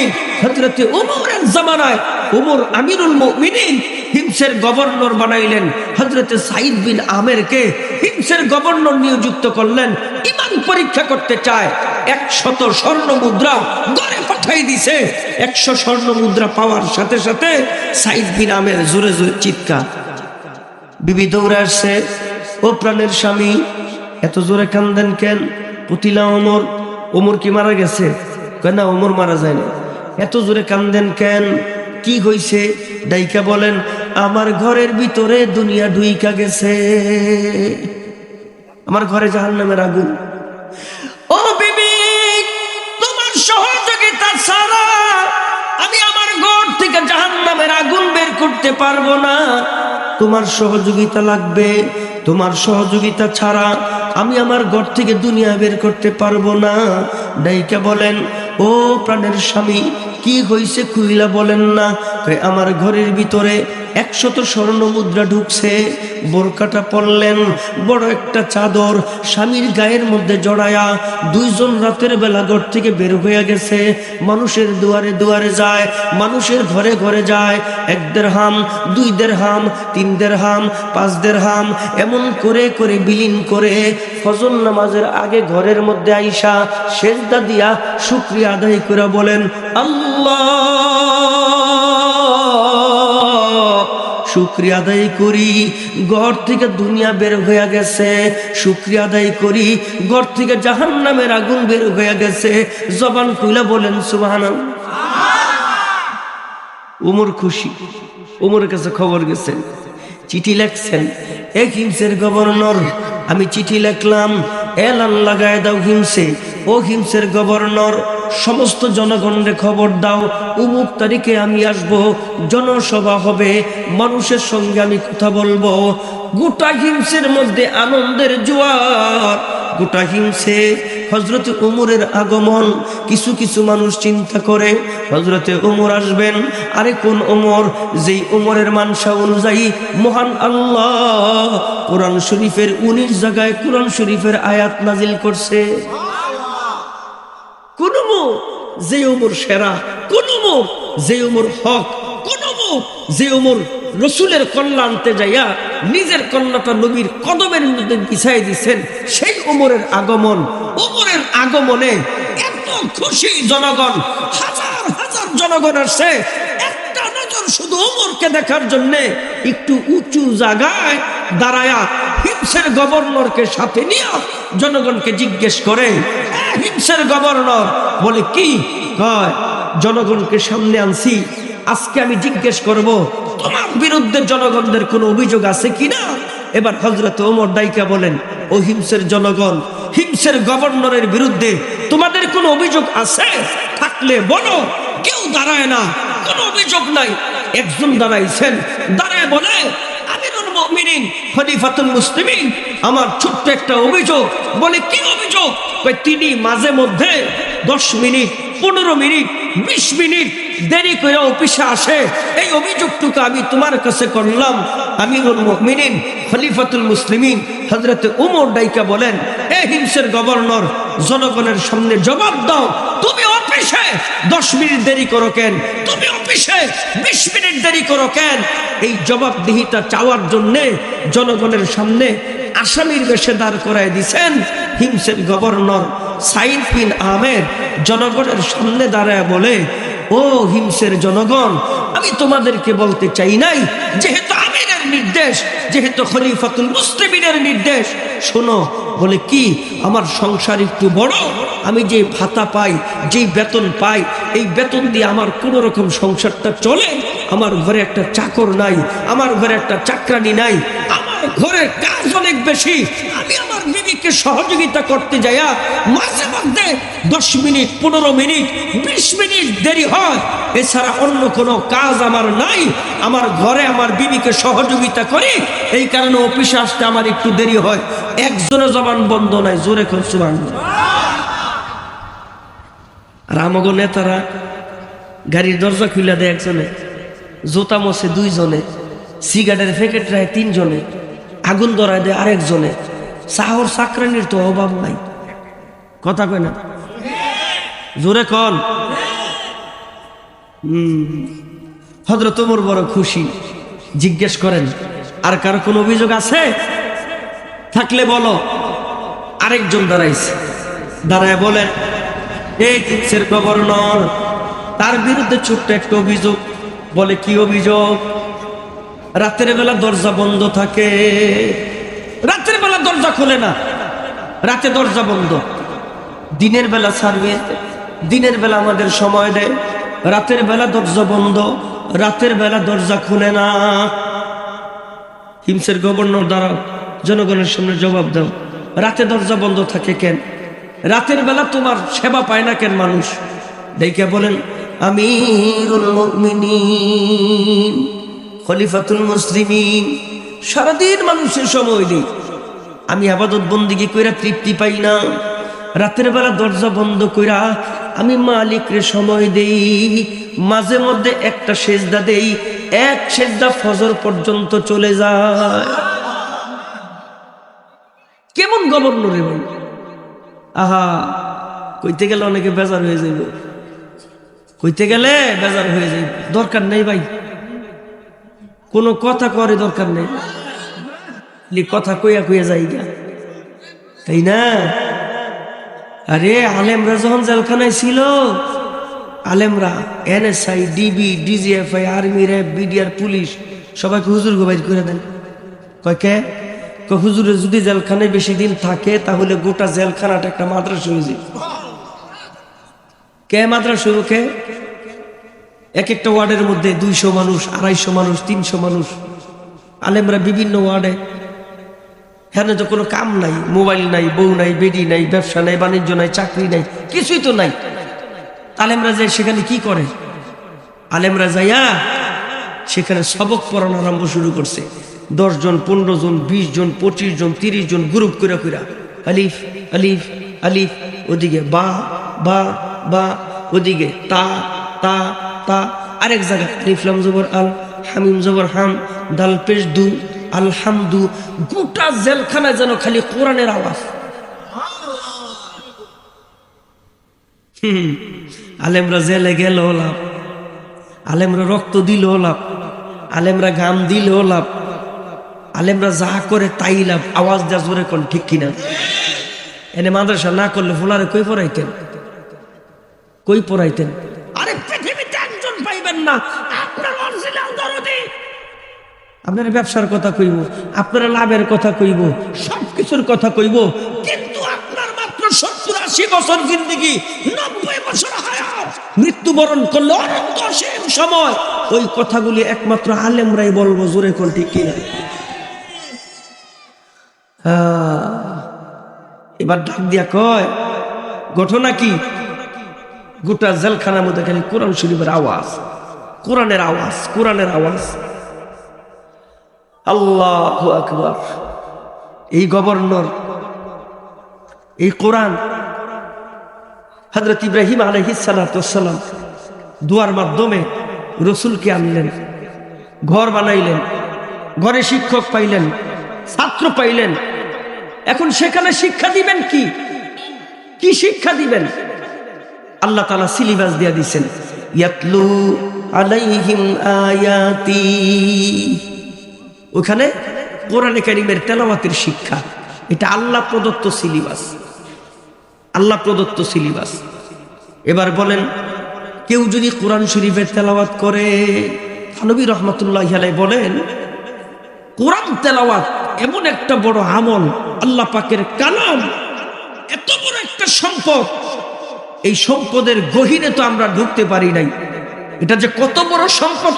মুমিনিন হযরত ওমরের জামানায় ওমর আমিরুল মুমিনিন হিমসের গভর্নর বানাইলেন। হযরত সাঈদ বিন আমেরকে হিমসের গভর্নর নিযুক্ত করলেন। ঈমান পরীক্ষা করতে চায়, 100 স্বর্ণ মুদ্রা ঘরে পাঠাই দিছে। 100 স্বর্ণ মুদ্রা পাওয়ার সাথে সাথে সাঈদ বিন আমের জোরে জোরে চিৎকার। বিবি দৌড়ে আসছে, ও প্রাণের স্বামী এত জোরে কান্দেন কেন? পুতিলা ওমর। ওমর কি মারা গেছে? কয় না, ওমর মারা যায়নি। এত জোরে কান্দেন কেন? কি হইছে? ডাইকা বলেন, আমার ঘরের ভিতরে দুনিয়া ঢুইকা গেছে, আমার ঘরে জাহান্নামের আগুন। ও বিবি, তোমার সহযোগিতা ছাড়া আমি আমার ঘর থেকে জাহান্নামের আগুন বের করতে পারবো না। তোমার সহযোগিতা লাগবে, তোমার সহযোগিতা ছাড়া আমি আমার ঘর থেকে দুনিয়া বের করতে পারবো না। ডাইকা বলেন, ও প্রাণের স্বামী কি হইছে খুইলা বলেন না। আমার ঘরের ভিতরে 100 স্বর্ণ মুদ্রা ঢুকছে। বোরকাটা পরলেন, বড় একটা চাদর স্বামীর গায়ের মধ্যে জড়ায়া দুইজন রাতের বেলা ঘর থেকে বের হয়ে গেছে। মানুষের দুয়ারে দুয়ারে যায়, মানুষের ঘরে ঘরে যায়। 1 দিরহাম, 2 দিরহাম, 3 দিরহাম, 5 দিরহাম এমন করে করে বিলীন করে ফজর নামাজের আগে ঘরের মধ্যে আইসা সেজদা দিয়া শুকরিয়া আদায় করে বলেন, আল্লাহ শুকরিয়া আদায় করি ঘর থেকে দুনিয়া বের হয়ে গেছে, শুকরিয়া আদায় করি ঘর থেকে জাহান্নামের আগুন বের হয়ে গেছে। জবান খুলে বলেন সুবহানাল্লাহ। ওমর খুশি, ওমরের কাছে খবর গেছেন, চিঠি লেখছেন, এক হিমসের গভর্নর আমি চিঠি লিখলাম, এলান লাগায় দাও হিমসে। ও হিমসের গভর্নর, সমস্ত জনগণকে খবর দাও, অমুক তারিখে আমি আসব, জনসভা হবে, মানুষের সঙ্গে আমি কথা বলবো। গোটা হিমসের মধ্যে আনন্দের জোয়ার, গোটা হিমসে হযরত ওমরের আগমন। কিছু কিছু মানুষ চিন্তা করে হযরতে ওমর আসবেন। আরে কোন ওমর? যেই ওমরের মানসা অনুযায়ী মহান আল্লাহ কোরআন শরীফের 19 জায়গায় কোরআন শরীফের আয়াত নাজিল করছে। কোন ওমর? যে ওমর সেরা, কোন ওমর? যে ওমর হক, কোন ওমর? যে ওমর রসুলের কন্যা আনতে যাইয়া নিজের কন্যাটা নবীর কদমের মধ্যে বিছাই দিচ্ছেন, সেই ওমরের আগমন। ওমরের আগমনে এত খুশি জনগণ, হাজার হাজার জনগণ আসছে একটা নজর শুধু ওমরকে দেখার জন্য। একটু উঁচু জায়গায় দাঁড়ায়া হিমসের গভর্নরকে সাথে নিয়ে জনগণকে জিজ্ঞেস করে, হিমসের গভর্নর বলে কি কয়, জনগণকে সামনে আনছি, আজকে আমি জিজ্ঞেস করব তোমার বিরুদ্ধে জনগণদের কোনো অভিযোগ আছে কিনা। এবার হযরত ওমর ডাইকা বলেন, ও হিমসের জনগণ, হিমসের গভর্নরের বিরুদ্ধে তোমাদের কোনো অভিযোগ আছে? থাকলে বলো। কেউ দাঁড়ায় না, কোনো অভিযোগ নাই। একজন দাঁড়াইছেন, দাঁড়ায় বলে, আমিরুল মুমিনিন খলিফাতুল মুসলিমিন, আমার ছোট্ট একটা অভিযোগ। বলে কি অভিযোগ? তিনি মাঝে মধ্যে 10 মিনিট, 15 মিনিট, 20 মিনিট দেরি করে অফিসে আসে। এই অভিযোগটুকু আমি তোমার কাছে করলাম। আমিরুল মুমিনিন খলিফাতুল মুসলিমিন হযরত ওমর ডাইকা বলেন, হে হিমসের গভর্নর, জনগণের সামনে জবাব দাও, তুমি অফিসে 10 মিনিট দেরি করো কেন? তুমি অফিসে 20 মিনিট দেরি করো কেন? এই জবাবদিহিতা চাওয়ার জন্য জনগণের সামনে আসামির বেশে দাঁড় করায় দিছেন। হিমসের গভর্নর সাঈদ বিন আমের জনগণের সামনে দাঁড়ায় বলে, ও হিমসের জনগণ, আমি তোমাদেরকে বলতে চাই নাই, যেহেতু আমিরের নির্দেশ, যেহেতু খলিফাতুল মুসলিমিনের নির্দেশ, শোনো। বলে কি? আমার সংসার একটু বড়, আমি যে ভাতা পাই, যেই বেতন পাই, এই বেতন দিয়ে আমার কোনো রকম সংসারটা চলে। আমার ঘরে একটা চাকর নাই, আমার ঘরে একটা চাকরানি নাই, আমার ঘরের কাজ অনেক বেশি। আমি আমার বিবিকে সহযোগিতা করতে যাইয়া মাঝে মধ্যে 10 মিনিট, 15 মিনিট, 20 মিনিট দেরি হয়। এছাড়া অন্য কোনো কাজ আমার নাই। আমার ঘরে আমার বিবিকে সহযোগিতা করি, এই কারণে অফিসে আসতে আমার একটু দেরি হয়। একজনের জবান বন্ধ নাই, জোরে করে সুবহানাল্লাহ। আর আমাগো নেতারা গাড়ির দরজা খুলে দেয় একজনে, জোতা মোছে 2 জনে, সিগারেটের প্যাকেট রায় 3 জনে, আগুন ধরায় দেয় আরেকজনে। সাহর চাকরানির তো অভাব নাই। কথা কয় না? জোরে কন। হযরত ওমর বড় খুশি। জিজ্ঞেস করেন, আর কার কোন অভিযোগ আছে? থাকলে বলো। আরেকজন দাঁড়াইছে, দাঁড়ায় বলেন, এই হিমসের গভর্নর, তার বিরুদ্ধে ছোট্ট একটা অভিযোগ। বলে, কি অভিযোগ? রাতের বেলা দরজা বন্ধ থাকে, রাতের বেলা দরজা খোলে না, রাতে দরজা বন্ধ। দিনের বেলা সার্ভিস, দিনের বেলা আমাদের সময় দেয়, রাতের বেলা দরজা বন্ধ, রাতের বেলা দরজা খুলে না। হিমসের গভর্নর, দাঁড়াও, জনগণের সামনে জবাব দাও, রাতে দরজা বন্ধ থাকে কেন? রাতের বেলা তোমার সেবা পায় না কেন মানুষ? দেখে বলেন, আমিরুল মুমিনিন, খলিফাতুল মুসলিমিন, সারাদিন মানুষের সময় দিই, আমি ইবাদত বন্দেগী কইরা তৃপ্তি পাই না। রাতের বেলা দরজা বন্ধ কইরা আমি মালিকরে সময় দেই, মাঝে মধ্যে একটা সেজদা দেই, এক সেজদা ফজর পর্যন্ত চলে যায়। কেমন গভর্নর ভাই? আহা, কইতে গেলে অনেকে বেজার হয়ে যাইব, কইতে গেলে বেজার হয়ে যাইব। দরকার নেই ভাই, কোনো কথা করে দরকার নেই, কথা কইয়া কইয়া যাই গা, তাই না? আরে আলেমরা যখন জেলখানায় ছিল, আলেমরা NSI, DB, DGFI, army, RAB, BDR, police সবাইকে হুজুর গো বাইর করে দেন। কয় কে? হুজুরে যদি জেলখানায় বেশি দিন থাকে তাহলে গোটা জেলখানাটা একটা মাদ্রাসা হয়ে যায়। কে মাদ্রাসা? কে? এক একটা ওয়ার্ডের মধ্যে 200 মানুষ, 250 মানুষ, 300 মানুষ, আলেমরা বিভিন্ন ওয়ার্ডে। হ্যাঁ, তো কোনো কাম নাই, মোবাইল নাই, বউ নাই, বেডি নাই, ব্যবসা নাই, বাণিজ্য নাই, চাকরি নাই, কিছুই তো নাই। আলেমরা যাই সেখানে কি করে? আলেমরা যাইয়া সেখানে সবক পড়ানো আরম্ভ শুরু করছে। 10 জন, 15 জন, 20 জন, 25 জন, 30 জন গ্রুপ করে কইরা, আলিফ আলিফ আলিফ, ওদিকে বা বা বা, ওদিকে তা তা তা, আরেক জায়গায় আলিফ লাম জবর আল, হামিম জবর হাম, দাল পেশ দু, আলহামদু। গোটা জেলখানায় যেন খালি কোরআনের আওয়াজ। আলেমরা জেলে গেল লাভ, আলেমরা রক্ত দিল লাভ, আলেমরা ঘাম দিল লাভ, আলেমরা যা করে তাই লাভ। আওয়াজ দেওয়া জোরে কোন, ঠিক কিনা? এনে মাদ্রাসা না করলে ফুলারে কই পড়াইতেন? কই পড়াইতেন? আরে পৃথিবীতে একজন পাইবেন না আপনার অরিজিনাল দরদি। আপনার ব্যবসার কথা কইব, আপনার লাভের কথা কইব, সবকিছুর কথা কইব, কিন্তু আপনার মাত্র 70-80 বছর জিন্দেগি, 90 বছর হায়াত, মৃত্যুবরণ করলে অনন্ত অসীম সময়, ওই কথাগুলি একমাত্র আলেমরাই বলবো। জোরে কোন, ঠিক কিনা? এবার ডাক দিয়া কয়, ঘটনা কি? গোটা জেলখানার মধ্যে খালি কোরআন শরীফের আওয়াজ, কোরআনের আওয়াজ, কোরআনের আওয়াজ। আল্লাহু আকবার। এই গভর্নর, এই কোরআন হযরত ইব্রাহিম আলাইহিস সালাতু ওয়াস সালাম দুয়ার মাধ্যমে রসুলকে আনলেন, ঘর বানাইলেন, ঘরে শিক্ষক পাইলেন, ছাত্র পাইলেন। এখন সেখানে শিক্ষা দিবেন কি? কি শিক্ষা দিবেন? আল্লাহ তাআলা সিলেবাস দিয়া দিয়েছেন, ইয়াতলু আলাইহিম আয়াতি। ওখানে কোরআনে কারীমের তেলাওয়াতের শিক্ষা। এটা আল্লাহ প্রদত্ত সিলেবাস, আল্লাহ প্রদত্ত সিলেবাস। এবার বলেন, কেউ যদি কোরআন শরীফের তেলাওয়াত করে, নবী রাহমাতুল্লাহি আলাইহি বলেন, কোরআন তেলাওয়াত এমন একটা বড় আমল, আল্লাহ পাকের কালাম, এত বড় একটা সম্পদ। এই সম্পদের গহীরে তো আমরা ঢুকতে পারি নাই। এটা যে কত বড় সম্পদ